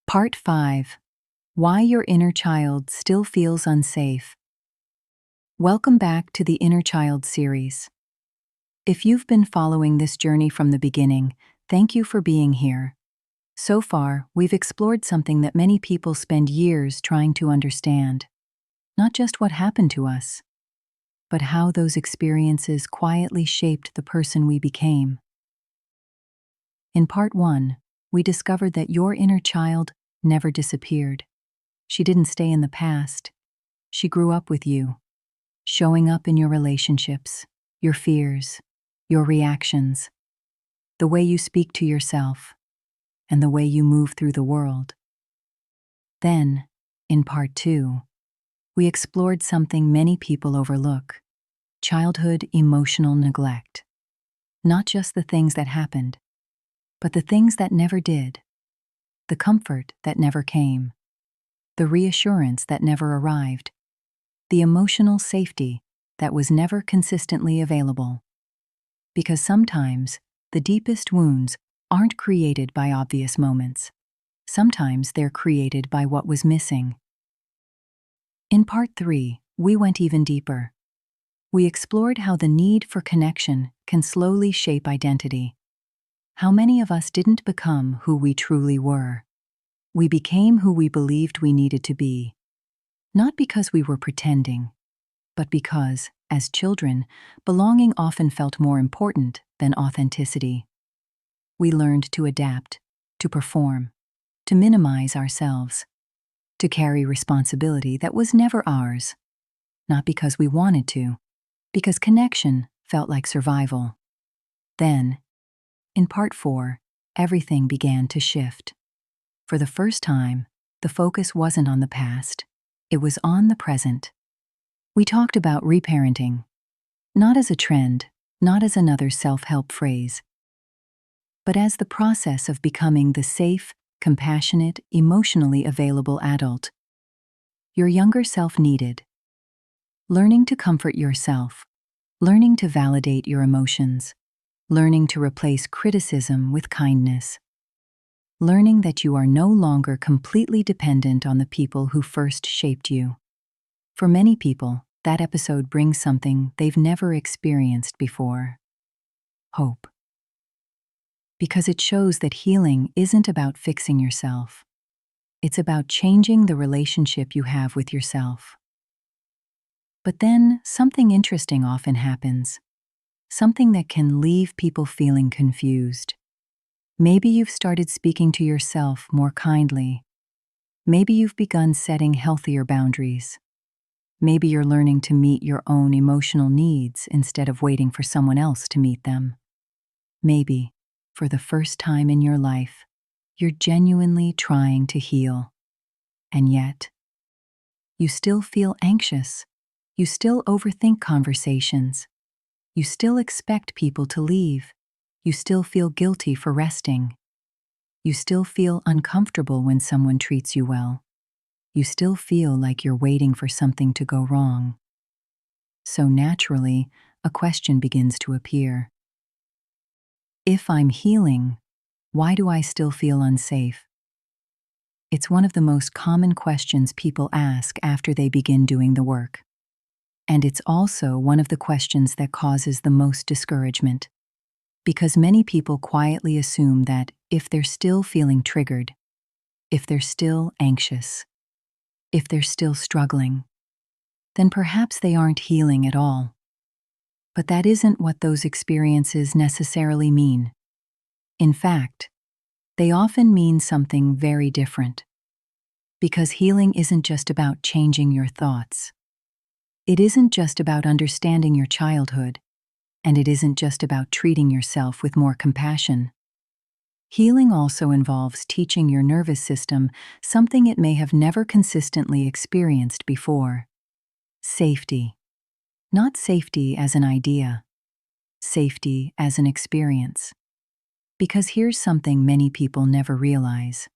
Part 5. Why Your Inner Child Still Feels Unsafe. Welcome back to the Inner Child series. If you've been following this journey from the beginning, thank you for being here. So far, we've explored something that many people spend years trying to understand. Not just what happened to us, but how those experiences quietly shaped the person we became. In Part 1, we discovered that your inner child never disappeared. She didn't stay in the past. She grew up with you, showing up in your relationships, your fears, your reactions, the way you speak to yourself, and the way you move through the world. Then, in Part 2, we explored something many people overlook: childhood emotional neglect. Not just the things that happened, but the things that never did, the comfort that never came, the reassurance that never arrived, the emotional safety that was never consistently available. Because sometimes the deepest wounds aren't created by obvious moments. Sometimes they're created by what was missing. In Part 3, we went even deeper. We explored how the need for connection can slowly shape identity. How many of us didn't become who we truly were. We became who we believed we needed to be. Not because we were pretending, but because, as children, belonging often felt more important than authenticity. We learned to adapt, to perform, to minimize ourselves, to carry responsibility that was never ours. Not because we wanted to, because connection felt like survival. Then, in Part 4, everything began to shift. For the first time, the focus wasn't on the past, it was on the present. We talked about reparenting, not as a trend, not as another self-help phrase, but as the process of becoming the safe, compassionate, emotionally available adult your younger self needed. Learning to comfort yourself, learning to validate your emotions, learning to replace criticism with kindness. Learning that you are no longer completely dependent on the people who first shaped you. For many people, that episode brings something they've never experienced before: hope. Because it shows that healing isn't about fixing yourself. It's about changing the relationship you have with yourself. But then, something interesting often happens. Something that can leave people feeling confused. Maybe you've started speaking to yourself more kindly. Maybe you've begun setting healthier boundaries. Maybe you're learning to meet your own emotional needs instead of waiting for someone else to meet them. Maybe, for the first time in your life, you're genuinely trying to heal. And yet, you still feel anxious. You still overthink conversations. You still expect people to leave. You still feel guilty for resting. You still feel uncomfortable when someone treats you well. You still feel like you're waiting for something to go wrong. So naturally, a question begins to appear. If I'm healing, why do I still feel unsafe? It's one of the most common questions people ask after they begin doing the work. And it's also one of the questions that causes the most discouragement. Because many people quietly assume that if they're still feeling triggered, if they're still anxious, if they're still struggling, then perhaps they aren't healing at all. But that isn't what those experiences necessarily mean. In fact, they often mean something very different. Because healing isn't just about changing your thoughts. It isn't just about understanding your childhood. And it isn't just about treating yourself with more compassion. Healing also involves teaching your nervous system something it may have never consistently experienced before: safety. Not safety as an idea, safety as an experience. Because here's something many people never realize.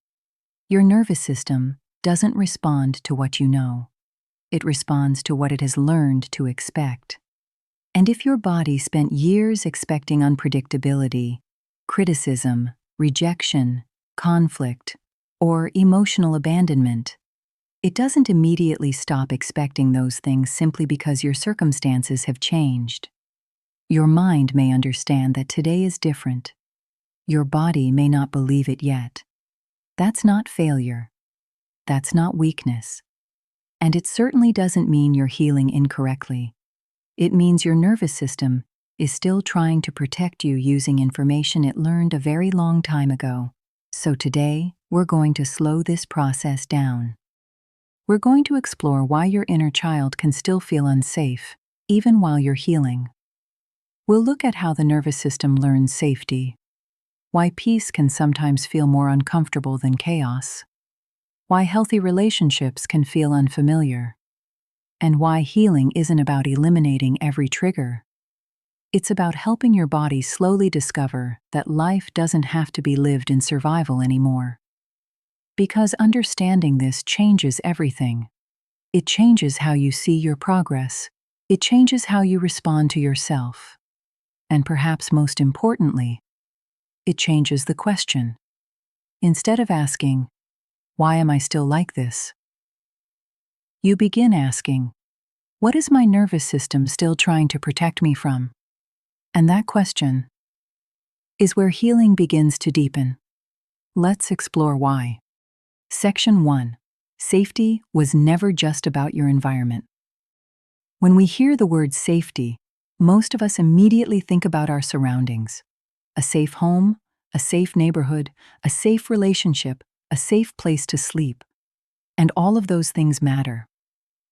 Your nervous system doesn't respond to what you know. It responds to what it has learned to expect. And if your body spent years expecting unpredictability, criticism, rejection, conflict, or emotional abandonment. It doesn't immediately stop expecting those things simply because your circumstances have changed. Your mind may understand that today is different. Your body may not believe it yet. That's not failure. That's not weakness. And it certainly doesn't mean you're healing incorrectly. It means your nervous system is still trying to protect you using information it learned a very long time ago. So today, we're going to slow this process down. We're going to explore why your inner child can still feel unsafe, even while you're healing. We'll look at how the nervous system learns safety, why peace can sometimes feel more uncomfortable than chaos, why healthy relationships can feel unfamiliar, and why healing isn't about eliminating every trigger. It's about helping your body slowly discover that life doesn't have to be lived in survival anymore. Because understanding this changes everything. It changes how you see your progress. It changes how you respond to yourself. And perhaps most importantly, it changes the question. Instead of asking, "Why am I still like this?" you begin asking, "What is my nervous system still trying to protect me from?" And that question is where healing begins to deepen. Let's explore why. Section 1. Safety was never just about your environment. When we hear the word safety, most of us immediately think about our surroundings. A safe home, a safe neighborhood, a safe relationship, a safe place to sleep. And all of those things matter.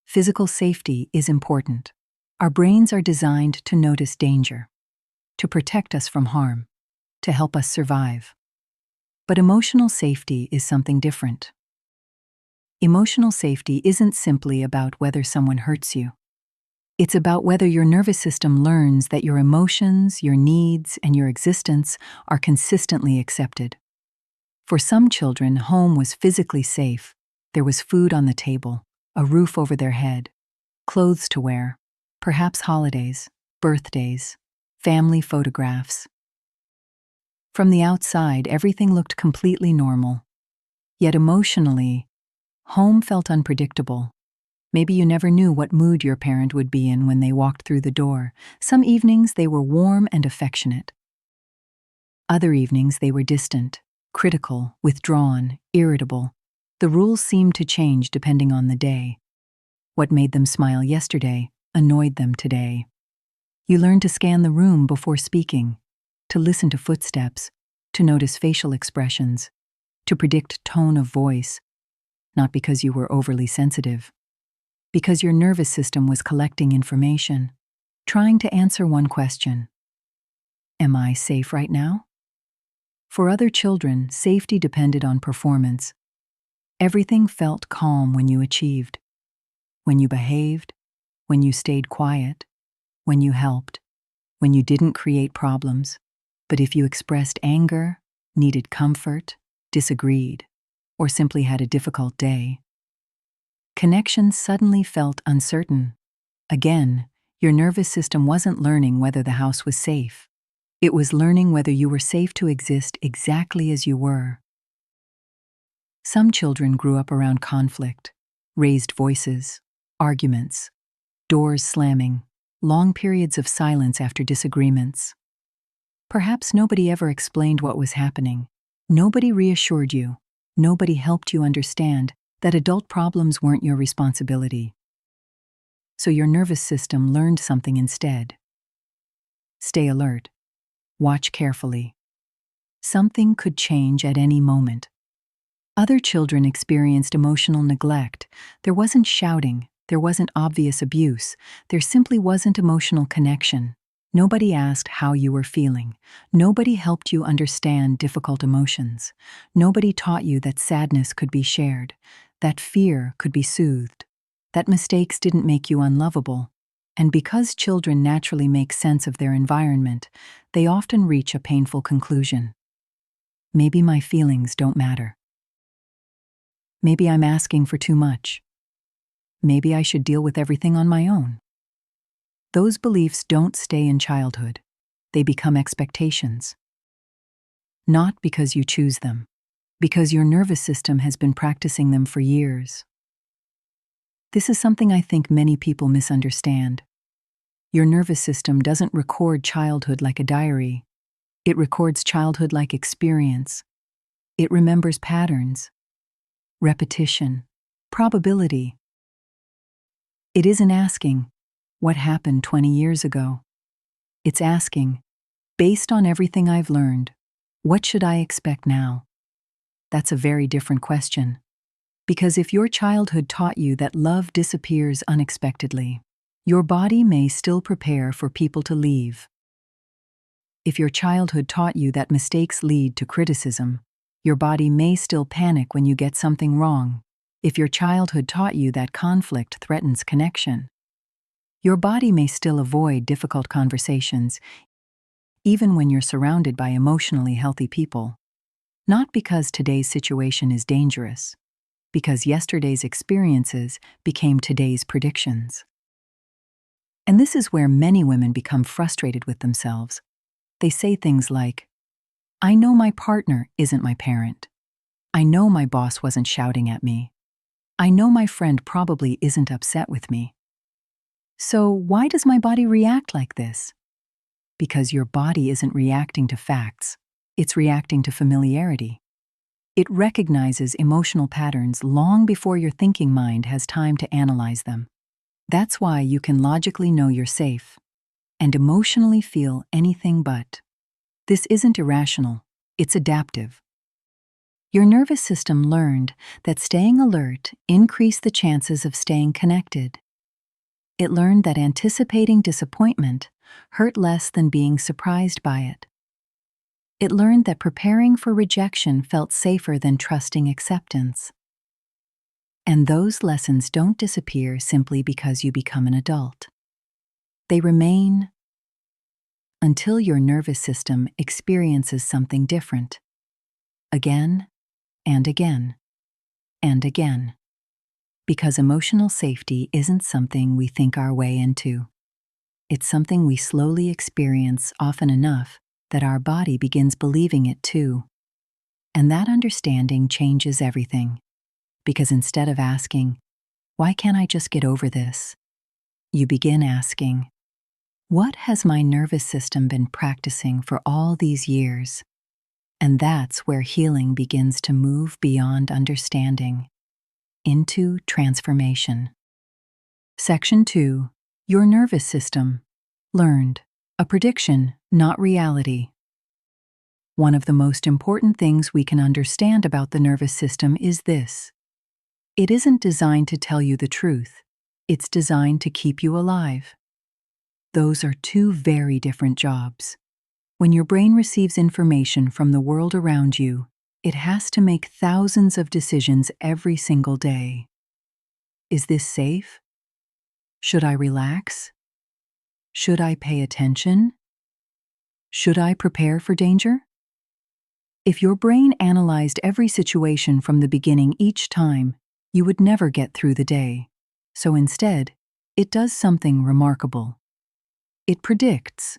Physical safety is important. Our brains are designed to notice danger, to protect us from harm, to help us survive. But emotional safety is something different. Emotional safety isn't simply about whether someone hurts you. It's about whether your nervous system learns that your emotions, your needs, and your existence are consistently accepted. For some children, home was physically safe. There was food on the table, a roof over their head, clothes to wear, perhaps holidays, birthdays, family photographs. From the outside, everything looked completely normal. Yet emotionally, home felt unpredictable. Maybe you never knew what mood your parent would be in when they walked through the door. Some evenings they were warm and affectionate. Other evenings they were distant, critical, withdrawn, irritable. The rules seemed to change depending on the day. What made them smile yesterday annoyed them today. You learned to scan the room before speaking, to listen to footsteps, to notice facial expressions, to predict tone of voice, not because you were overly sensitive, because your nervous system was collecting information, trying to answer one question. Am I safe right now? For other children, safety depended on performance. Everything felt calm when you achieved, when you behaved, when you stayed quiet, when you helped, when you didn't create problems. But if you expressed anger, needed comfort, disagreed, or simply had a difficult day, connection suddenly felt uncertain. Again, your nervous system wasn't learning whether the house was safe. It was learning whether you were safe to exist exactly as you were. Some children grew up around conflict, raised voices, arguments, doors slamming, long periods of silence after disagreements. Perhaps nobody ever explained what was happening. Nobody reassured you. Nobody helped you understand that adult problems weren't your responsibility. So your nervous system learned something instead. Stay alert. Watch carefully. Something could change at any moment. Other children experienced emotional neglect. There wasn't shouting. There wasn't obvious abuse. There simply wasn't emotional connection. Nobody asked how you were feeling. Nobody helped you understand difficult emotions. Nobody taught you that sadness could be shared, that fear could be soothed, that mistakes didn't make you unlovable. And because children naturally make sense of their environment, they often reach a painful conclusion. Maybe my feelings don't matter. Maybe I'm asking for too much. Maybe I should deal with everything on my own. Those beliefs don't stay in childhood. They become expectations. Not because you choose them, Because your nervous system has been practicing them for years. This is something I think many people misunderstand. Your nervous system doesn't record childhood like a diary. It records childhood like experience. It remembers patterns, repetition, probability. It isn't asking, what happened 20 years ago? It's asking, based on everything I've learned, what should I expect now? That's a very different question. Because if your childhood taught you that love disappears unexpectedly, your body may still prepare for people to leave. If your childhood taught you that mistakes lead to criticism, your body may still panic when you get something wrong. If your childhood taught you that conflict threatens connection, your body may still avoid difficult conversations, even when you're surrounded by emotionally healthy people. Not because today's situation is dangerous, because yesterday's experiences became today's predictions. And this is where many women become frustrated with themselves. They say things like, I know my partner isn't my parent. I know my boss wasn't shouting at me. I know my friend probably isn't upset with me. So why does my body react like this? Because your body isn't reacting to facts. It's reacting to familiarity. It recognizes emotional patterns long before your thinking mind has time to analyze them. That's why you can logically know you're safe and emotionally feel anything but. This isn't irrational, it's adaptive. Your nervous system learned that staying alert increased the chances of staying connected. It learned that anticipating disappointment hurt less than being surprised by it. It learned that preparing for rejection felt safer than trusting acceptance. And those lessons don't disappear simply because you become an adult. They remain until your nervous system experiences something different. Again and again and again. Because emotional safety isn't something we think our way into. It's something we slowly experience often enough that our body begins believing it too. And that understanding changes everything. Because instead of asking, why can't I just get over this? You begin asking, what has my nervous system been practicing for all these years? And that's where healing begins to move beyond understanding into transformation. Section 2. Your nervous system. Learned. A prediction, not reality. One of the most important things we can understand about the nervous system is this. It isn't designed to tell you the truth. It's designed to keep you alive. Those are two very different jobs. When your brain receives information from the world around you, it has to make thousands of decisions every single day. Is this safe? Should I relax? Should I pay attention? Should I prepare for danger? If your brain analyzed every situation from the beginning each time, you would never get through the day. So instead, it does something remarkable. It predicts.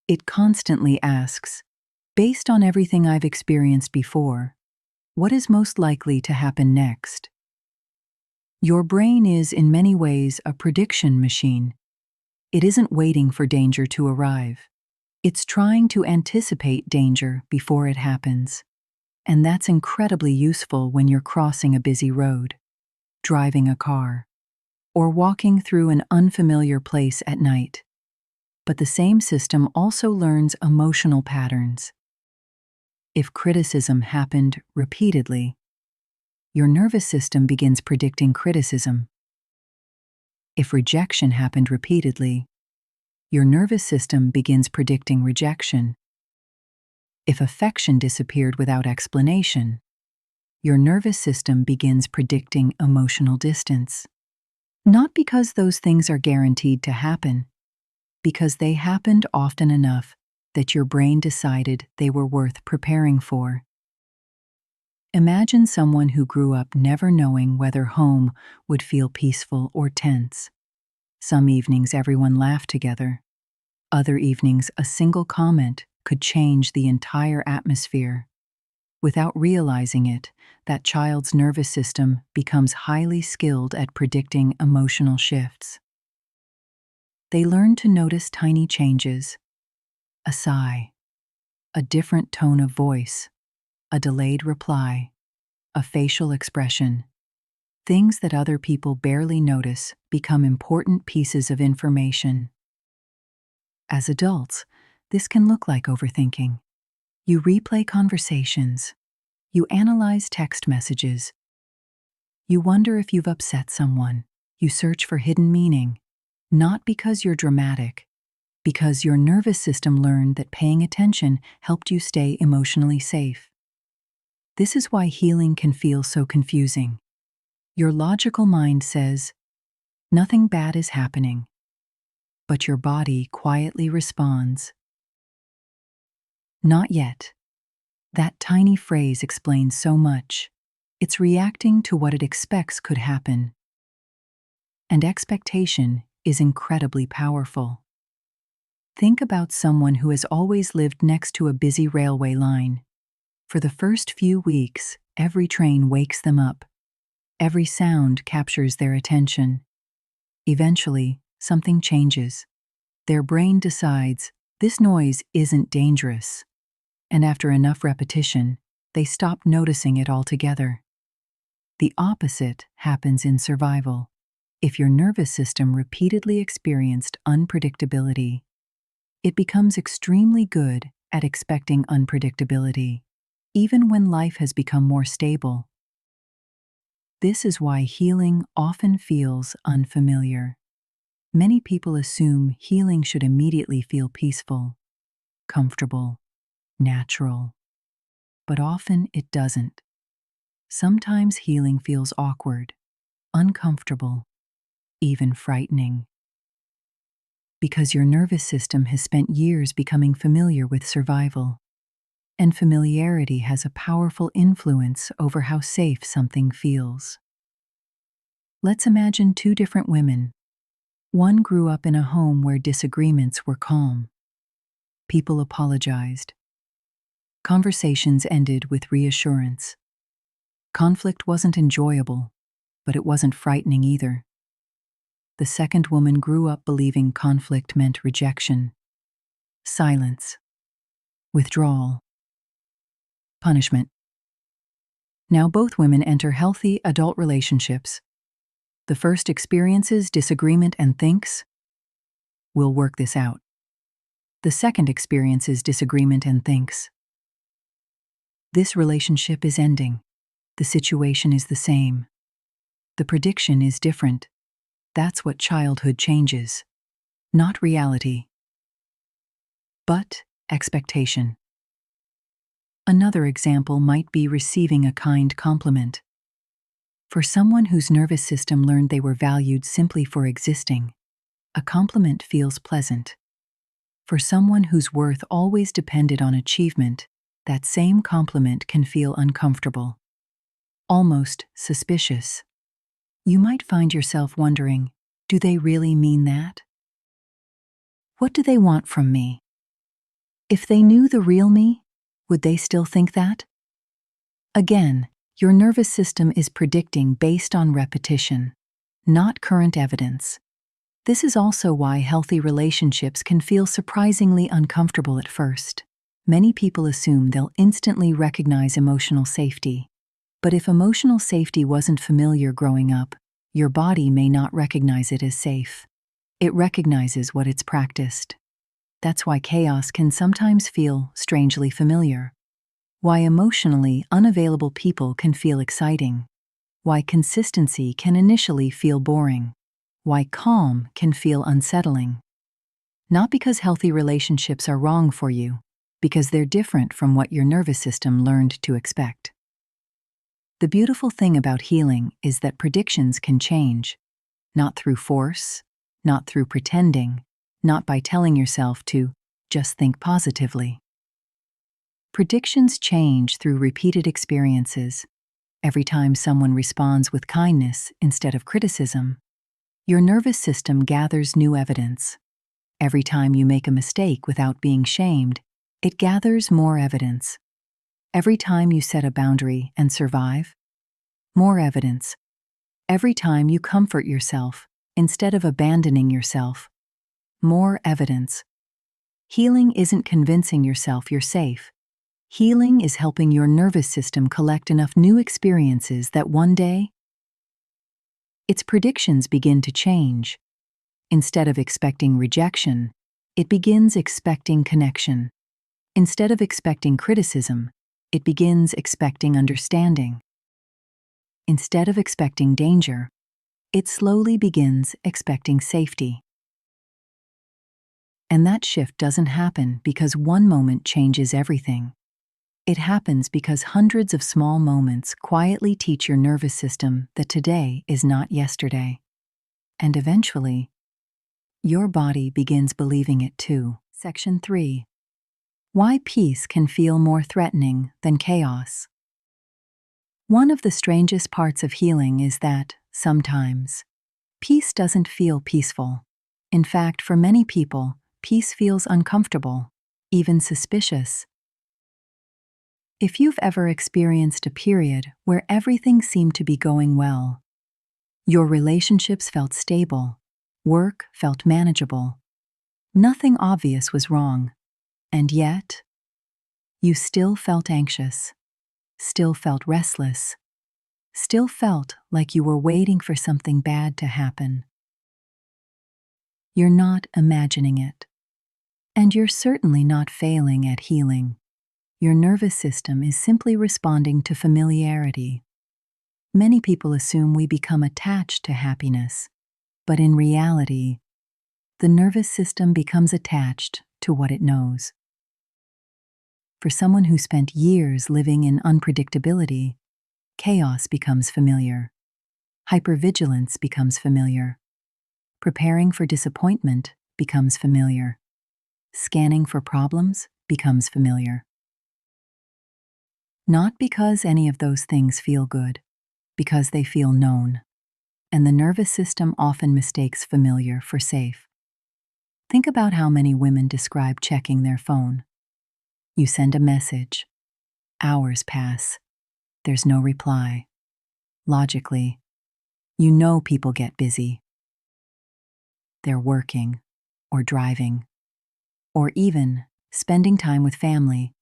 It constantly asks, based on everything I've experienced before, what is most likely to happen next? Your brain is, in many ways, a prediction machine. It isn't waiting for danger to arrive. It's trying to anticipate danger before it happens. And that's incredibly useful when you're crossing a busy road, driving a car, or walking through an unfamiliar place at night. But the same system also learns emotional patterns. If criticism happened repeatedly, your nervous system begins predicting criticism. If rejection happened repeatedly, your nervous system begins predicting rejection. If affection disappeared without explanation, your nervous system begins predicting emotional distance. Not because those things are guaranteed to happen, because they happened often enough that your brain decided they were worth preparing for. Imagine someone who grew up never knowing whether home would feel peaceful or tense. Some evenings everyone laughed together. Other evenings a single comment could change the entire atmosphere. Without realizing it, that child's nervous system becomes highly skilled at predicting emotional shifts. They learn to notice tiny changes: a sigh, a different tone of voice, a delayed reply, a facial expression. Things that other people barely notice become important pieces of information. As adults, this can look like overthinking. You replay conversations. You analyze text messages. You wonder if you've upset someone. You search for hidden meaning. Not because you're dramatic, because your nervous system learned that paying attention helped you stay emotionally safe. This is why healing can feel so confusing. Your logical mind says, nothing bad is happening, but your body quietly responds, not yet. That tiny phrase explains so much. It's reacting to what it expects could happen. And expectation is incredibly powerful. Think about someone who has always lived next to a busy railway line. For the first few weeks, every train wakes them up. Every sound captures their attention. Eventually, something changes. Their brain decides, this noise isn't dangerous. And after enough repetition, they stop noticing it altogether. The opposite happens in survival. If your nervous system repeatedly experienced unpredictability, it becomes extremely good at expecting unpredictability, even when life has become more stable. This is why healing often feels unfamiliar. Many people assume healing should immediately feel peaceful, comfortable, natural. But often it doesn't. Sometimes healing feels awkward, uncomfortable, even frightening. Because your nervous system has spent years becoming familiar with survival. And familiarity has a powerful influence over how safe something feels. Let's imagine two different women. One grew up in a home where disagreements were calm. People apologized. Conversations ended with reassurance. Conflict wasn't enjoyable, but it wasn't frightening either. The second woman grew up believing conflict meant rejection, silence, withdrawal, punishment. Now both women enter healthy adult relationships. The first experiences disagreement and thinks, we'll work this out. The second experiences disagreement and thinks, this relationship is ending. The situation is the same. The prediction is different. That's what childhood changes. Not reality, but expectation. Another example might be receiving a kind compliment. For someone whose nervous system learned they were valued simply for existing, a compliment feels pleasant. For someone whose worth always depended on achievement, that same compliment can feel uncomfortable, almost suspicious. You might find yourself wondering, do they really mean that? What do they want from me? If they knew the real me, would they still think that? Again, your nervous system is predicting based on repetition, not current evidence. This is also why healthy relationships can feel surprisingly uncomfortable at first. Many people assume they'll instantly recognize emotional safety. But if emotional safety wasn't familiar growing up, your body may not recognize it as safe. It recognizes what it's practiced. That's why chaos can sometimes feel strangely familiar. Why emotionally unavailable people can feel exciting. Why consistency can initially feel boring. Why calm can feel unsettling. Not because healthy relationships are wrong for you, because they're different from what your nervous system learned to expect. The beautiful thing about healing is that predictions can change, not through force, not through pretending, not by telling yourself to just think positively. Predictions change through repeated experiences. Every time someone responds with kindness instead of criticism, your nervous system gathers new evidence. Every time you make a mistake without being shamed, it gathers more evidence. Every time you set a boundary and survive, more evidence. Every time you comfort yourself instead of abandoning yourself, more evidence. Healing isn't convincing yourself you're safe. Healing is helping your nervous system collect enough new experiences that one day, its predictions begin to change. Instead of expecting rejection, it begins expecting connection. Instead of expecting criticism, it begins expecting understanding. Instead of expecting danger, it slowly begins expecting safety. And that shift doesn't happen because one moment changes everything. It happens because hundreds of small moments quietly teach your nervous system that today is not yesterday. And eventually, your body begins believing it too. Section 3. Why peace can feel more threatening than chaos. One of the strangest parts of healing is that, sometimes, peace doesn't feel peaceful. In fact, for many people, peace feels uncomfortable, even suspicious. If you've ever experienced a period where everything seemed to be going well, your relationships felt stable, work felt manageable, nothing obvious was wrong, and yet, you still felt anxious, still felt restless, still felt like you were waiting for something bad to happen. You're not imagining it, and you're certainly not failing at healing. Your nervous system is simply responding to familiarity. Many people assume we become attached to happiness, but in reality, the nervous system becomes attached to what it knows. For someone who spent years living in unpredictability, chaos becomes familiar. Hypervigilance becomes familiar. Preparing for disappointment becomes familiar. Scanning for problems becomes familiar. Not because any of those things feel good, because they feel known. And the nervous system often mistakes familiar for safe. Think about how many women describe checking their phone. You send a message. Hours pass. There's no reply. Logically, you know people get busy. They're working, or driving, or even spending time with family.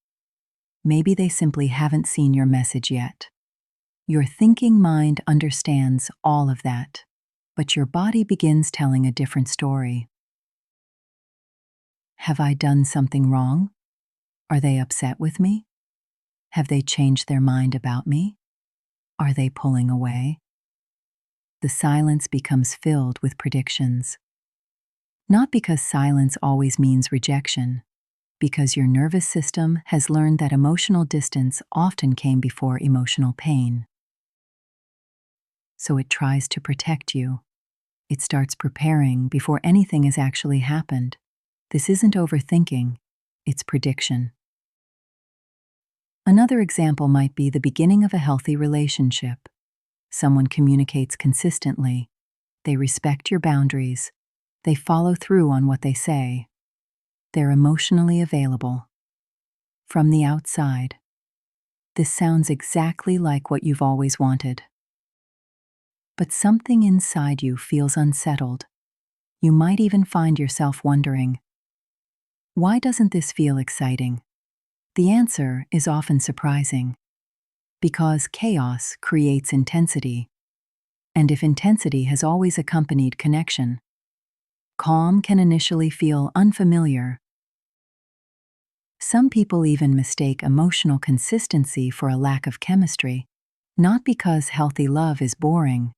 Maybe they simply haven't seen your message yet. Your thinking mind understands all of that, but your body begins telling a different story. Have I done something wrong? Are they upset with me? Have they changed their mind about me? Are they pulling away? The silence becomes filled with predictions. Not because silence always means rejection, because your nervous system has learned that emotional distance often came before emotional pain. So it tries to protect you. It starts preparing before anything has actually happened. This isn't overthinking, it's prediction. Another example might be the beginning of a healthy relationship. Someone communicates consistently. They respect your boundaries. They follow through on what they say. They're emotionally available. From the outside, this sounds exactly like what you've always wanted. But something inside you feels unsettled. You might even find yourself wondering, why doesn't this feel exciting? The answer is often surprising. Because chaos creates intensity. And if intensity has always accompanied connection, calm can initially feel unfamiliar. Some people even mistake emotional consistency for a lack of chemistry, not because healthy love is boring,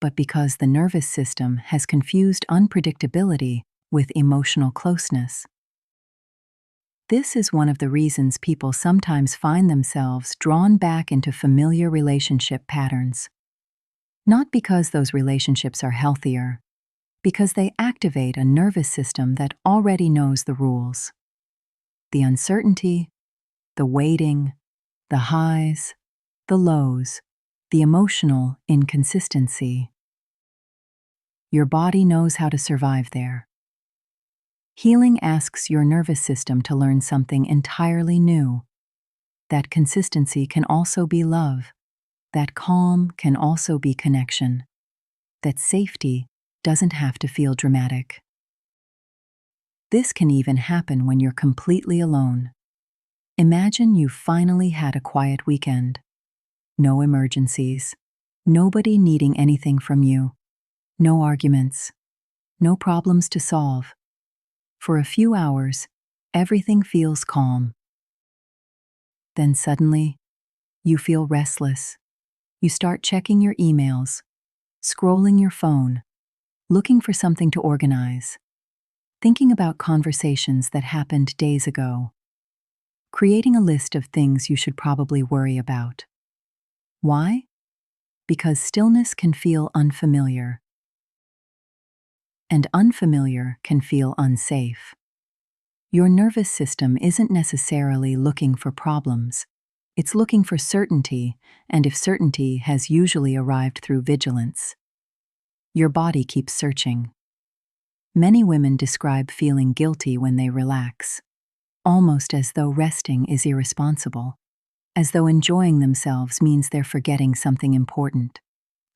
but because the nervous system has confused unpredictability with emotional closeness. This is one of the reasons people sometimes find themselves drawn back into familiar relationship patterns. Not because those relationships are healthier, because they activate a nervous system that already knows the rules. The uncertainty, the waiting, the highs, the lows, the emotional inconsistency. Your body knows how to survive there. Healing asks your nervous system to learn something entirely new. That consistency can also be love. That calm can also be connection. That safety doesn't have to feel dramatic. This can even happen when you're completely alone. Imagine you finally had a quiet weekend. No emergencies. Nobody needing anything from you. No arguments. No problems to solve. For a few hours, everything feels calm. Then suddenly, you feel restless. You start checking your emails, scrolling your phone, looking for something to organize, thinking about conversations that happened days ago, creating a list of things you should probably worry about. Why? Because stillness can feel unfamiliar, and unfamiliar can feel unsafe. Your nervous system isn't necessarily looking for problems. It's looking for certainty, and if certainty has usually arrived through vigilance. Your body keeps searching. Many women describe feeling guilty when they relax, almost as though resting is irresponsible, as though enjoying themselves means they're forgetting something important.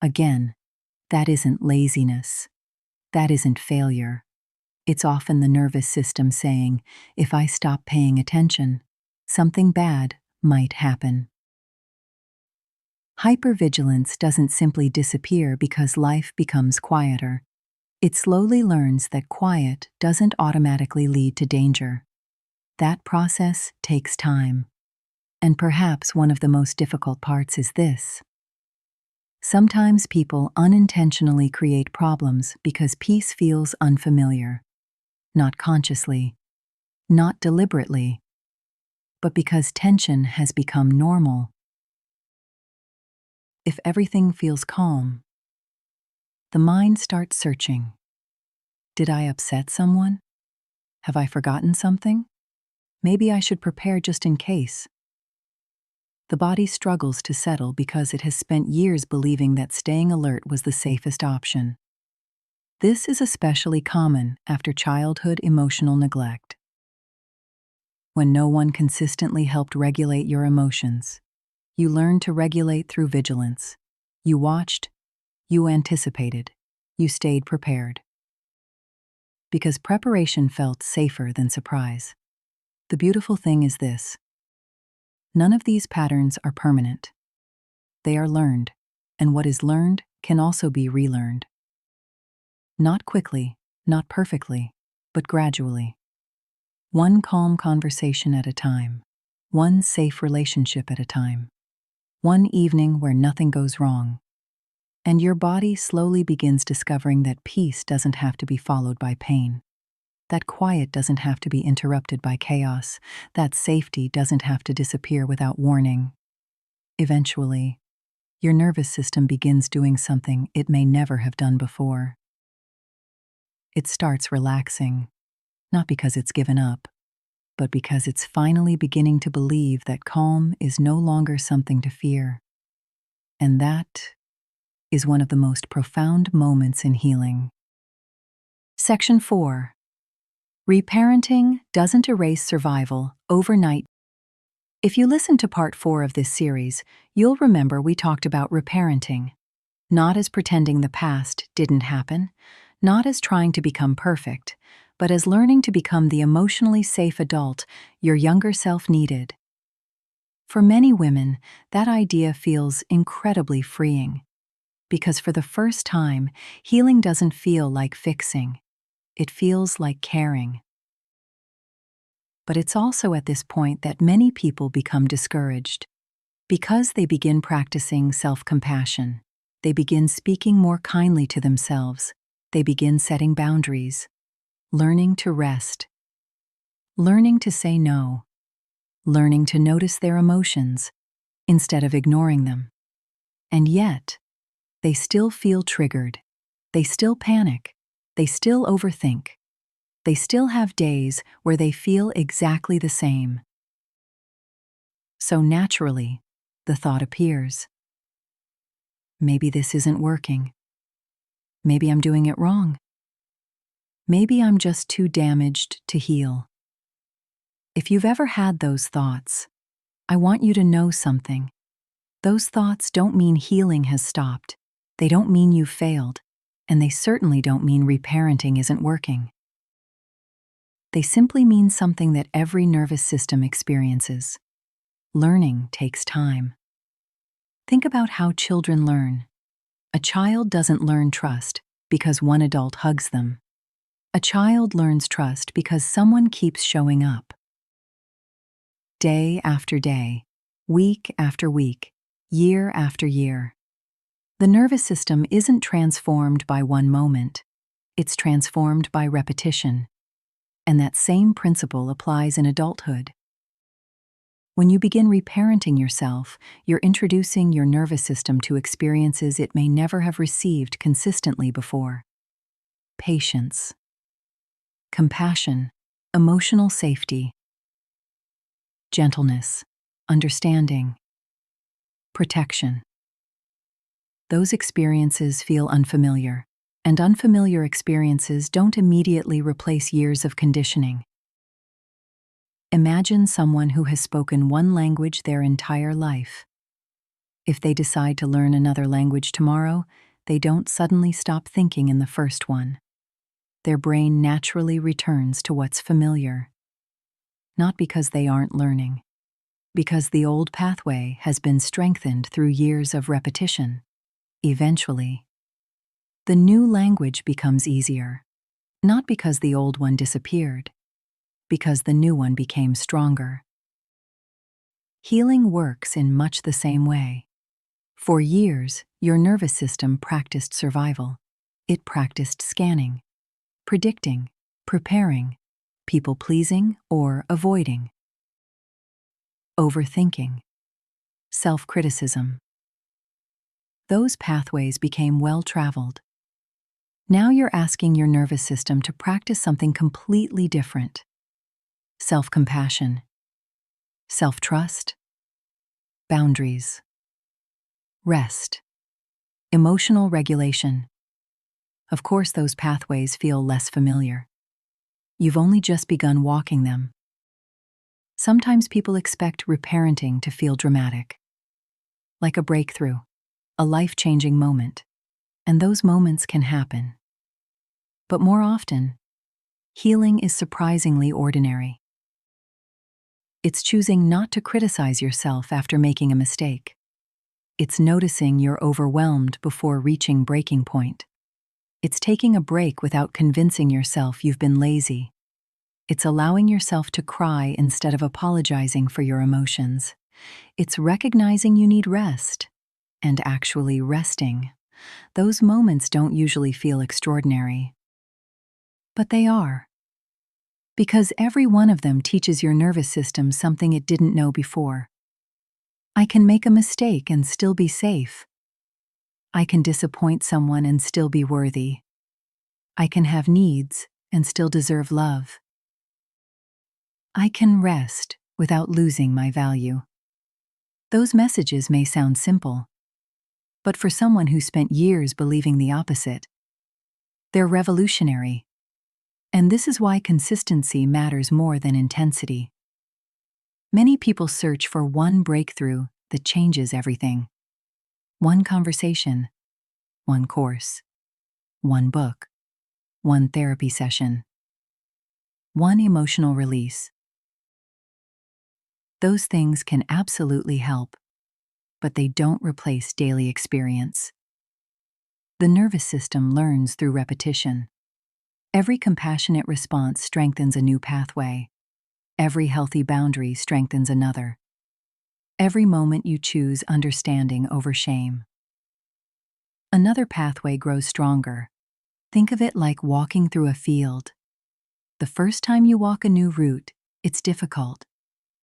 Again, that isn't laziness. That isn't failure. It's often the nervous system saying, if I stop paying attention, something bad might happen. Hypervigilance doesn't simply disappear because life becomes quieter. It slowly learns that quiet doesn't automatically lead to danger. That process takes time. And perhaps one of the most difficult parts is this. Sometimes people unintentionally create problems because peace feels unfamiliar. Not consciously, not deliberately, but because tension has become normal. If everything feels calm, the mind starts searching. Did I upset someone? Have I forgotten something? Maybe I should prepare just in case. The body struggles to settle because it has spent years believing that staying alert was the safest option. This is especially common after childhood emotional neglect. When no one consistently helped regulate your emotions, you learned to regulate through vigilance. You watched, you anticipated, you stayed prepared. Because preparation felt safer than surprise. The beautiful thing is this. None of these patterns are permanent. They are learned, and what is learned can also be relearned. Not quickly, not perfectly, but gradually. One calm conversation at a time. One safe relationship at a time. One evening where nothing goes wrong. And your body slowly begins discovering that peace doesn't have to be followed by pain. That quiet doesn't have to be interrupted by chaos. That safety doesn't have to disappear without warning. Eventually, your nervous system begins doing something it may never have done before. It starts relaxing, not because it's given up, but because it's finally beginning to believe that calm is no longer something to fear. And that is one of the most profound moments in healing. Section 4. Reparenting doesn't erase survival overnight. If you listen to part 4 of this series, you'll remember we talked about reparenting, not as pretending the past didn't happen, not as trying to become perfect, but as learning to become the emotionally safe adult your younger self needed. For many women, that idea feels incredibly freeing. Because for the first time, healing doesn't feel like fixing. It feels like caring. But it's also at this point that many people become discouraged. Because they begin practicing self-compassion, they begin speaking more kindly to themselves, they begin setting boundaries, learning to rest, learning to say no, learning to notice their emotions instead of ignoring them. And yet, they still feel triggered. They still panic. They still overthink. They still have days where they feel exactly the same. So naturally, the thought appears. Maybe this isn't working. Maybe I'm doing it wrong. Maybe I'm just too damaged to heal. If you've ever had those thoughts, I want you to know something. Those thoughts don't mean healing has stopped. They don't mean you've failed. And they certainly don't mean reparenting isn't working. They simply mean something that every nervous system experiences. Learning takes time. Think about how children learn. A child doesn't learn trust because one adult hugs them. A child learns trust because someone keeps showing up. Day after day, week after week, year after year. The nervous system isn't transformed by one moment. It's transformed by repetition. And that same principle applies in adulthood. When you begin reparenting yourself, you're introducing your nervous system to experiences it may never have received consistently before. Patience, compassion, emotional safety, gentleness, understanding, protection. Those experiences feel unfamiliar, and unfamiliar experiences don't immediately replace years of conditioning. Imagine someone who has spoken one language their entire life. If they decide to learn another language tomorrow, they don't suddenly stop thinking in the first one. Their brain naturally returns to what's familiar. Not because they aren't learning, because the old pathway has been strengthened through years of repetition. Eventually, the new language becomes easier, not because the old one disappeared, because the new one became stronger. Healing works in much the same way. For years, your nervous system practiced survival. It practiced scanning, predicting, preparing, people-pleasing or avoiding, overthinking, self-criticism. Those pathways became well-traveled. Now you're asking your nervous system to practice something completely different. Self-compassion, self-trust, boundaries, rest, emotional regulation. Of course, those pathways feel less familiar. You've only just begun walking them. Sometimes people expect reparenting to feel dramatic, like a breakthrough, a life-changing moment, and those moments can happen. But more often, healing is surprisingly ordinary. It's choosing not to criticize yourself after making a mistake. It's noticing you're overwhelmed before reaching breaking point. It's taking a break without convincing yourself you've been lazy. It's allowing yourself to cry instead of apologizing for your emotions. It's recognizing you need rest and actually resting. Those moments don't usually feel extraordinary, but they are. Because every one of them teaches your nervous system something it didn't know before. I can make a mistake and still be safe. I can disappoint someone and still be worthy. I can have needs and still deserve love. I can rest without losing my value. Those messages may sound simple, but for someone who spent years believing the opposite, they're revolutionary. And this is why consistency matters more than intensity. Many people search for one breakthrough that changes everything. One conversation, one course, one book, one therapy session, one emotional release. Those things can absolutely help, but they don't replace daily experience. The nervous system learns through repetition. Every compassionate response strengthens a new pathway. Every healthy boundary strengthens another. Every moment you choose understanding over shame. Another pathway grows stronger. Think of it like walking through a field. The first time you walk a new route, it's difficult.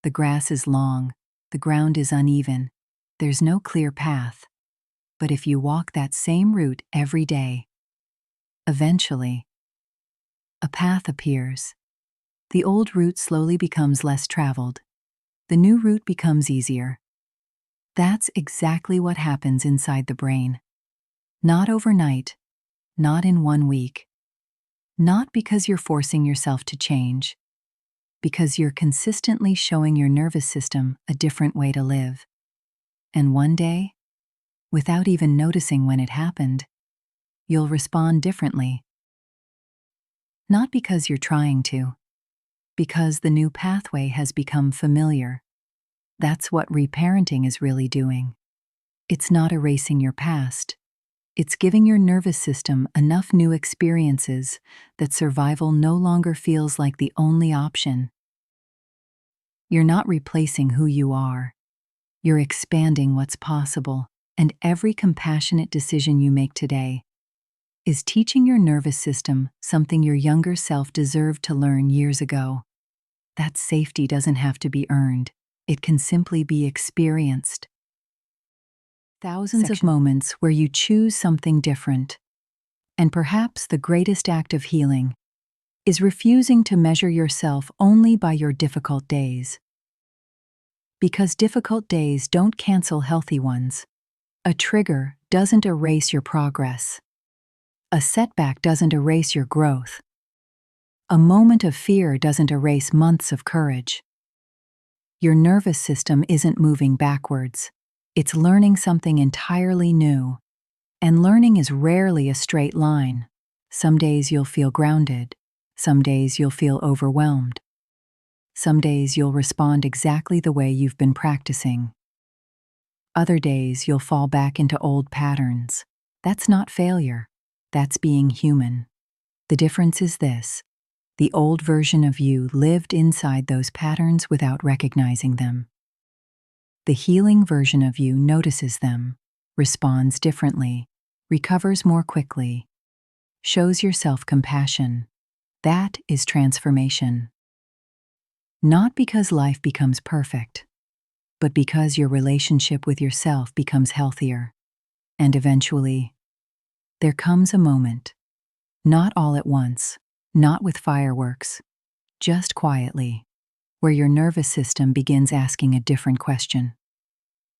The grass is long, the ground is uneven, there's no clear path. But if you walk that same route every day, eventually, a path appears. The old route slowly becomes less traveled. The new route becomes easier. That's exactly what happens inside the brain. Not overnight, not in 1 week. Not because you're forcing yourself to change, because you're consistently showing your nervous system a different way to live. And one day, without even noticing when it happened, you'll respond differently. Not because you're trying to, because the new pathway has become familiar. That's what reparenting is really doing. It's not erasing your past. It's giving your nervous system enough new experiences that survival no longer feels like the only option. You're not replacing who you are. You're expanding what's possible, and every compassionate decision you make today is teaching your nervous system something your younger self deserved to learn years ago. That safety doesn't have to be earned. It can simply be experienced. Thousands of moments where you choose something different. And perhaps the greatest act of healing is refusing to measure yourself only by your difficult days. Because difficult days don't cancel healthy ones. A trigger doesn't erase your progress. A setback doesn't erase your growth. A moment of fear doesn't erase months of courage. Your nervous system isn't moving backwards. It's learning something entirely new. And learning is rarely a straight line. Some days you'll feel grounded. Some days you'll feel overwhelmed. Some days you'll respond exactly the way you've been practicing. Other days you'll fall back into old patterns. That's not failure. That's being human. The difference is this: the old version of you lived inside those patterns without recognizing them. The healing version of you notices them, responds differently, recovers more quickly, shows yourself compassion. That is transformation. Not because life becomes perfect, but because your relationship with yourself becomes healthier. And eventually, there comes a moment, not all at once, not with fireworks, just quietly, where your nervous system begins asking a different question.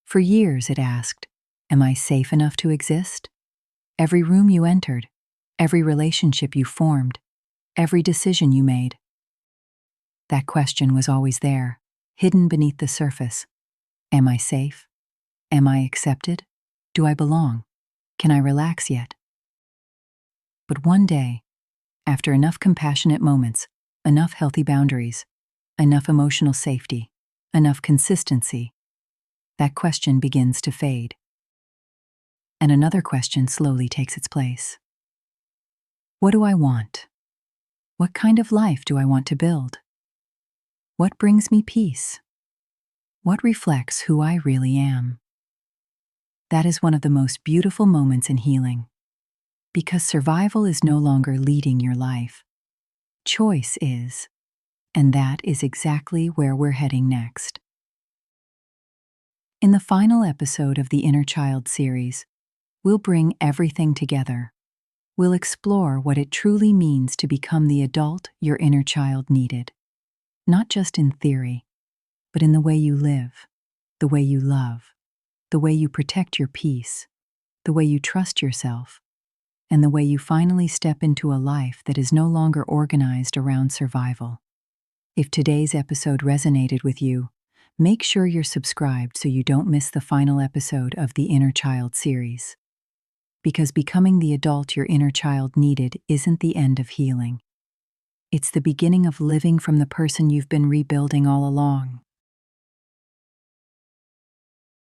For years it asked, am I safe enough to exist? Every room you entered, every relationship you formed, every decision you made. That question was always there, hidden beneath the surface. Am I safe? Am I accepted? Do I belong? Can I relax yet? But one day, after enough compassionate moments, enough healthy boundaries, enough emotional safety, enough consistency, that question begins to fade. And another question slowly takes its place. What do I want? What kind of life do I want to build? What brings me peace? What reflects who I really am? That is one of the most beautiful moments in healing, because survival is no longer leading your life. Choice is, and that is exactly where we're heading next. In the final episode of the Inner Child series, we'll bring everything together. We'll explore what it truly means to become the adult your inner child needed. Not just in theory, but in the way you live, the way you love, the way you protect your peace, the way you trust yourself, and the way you finally step into a life that is no longer organized around survival. If today's episode resonated with you, make sure you're subscribed so you don't miss the final episode of the Inner Child series. Because becoming the adult your inner child needed isn't the end of healing. It's the beginning of living from the person you've been rebuilding all along.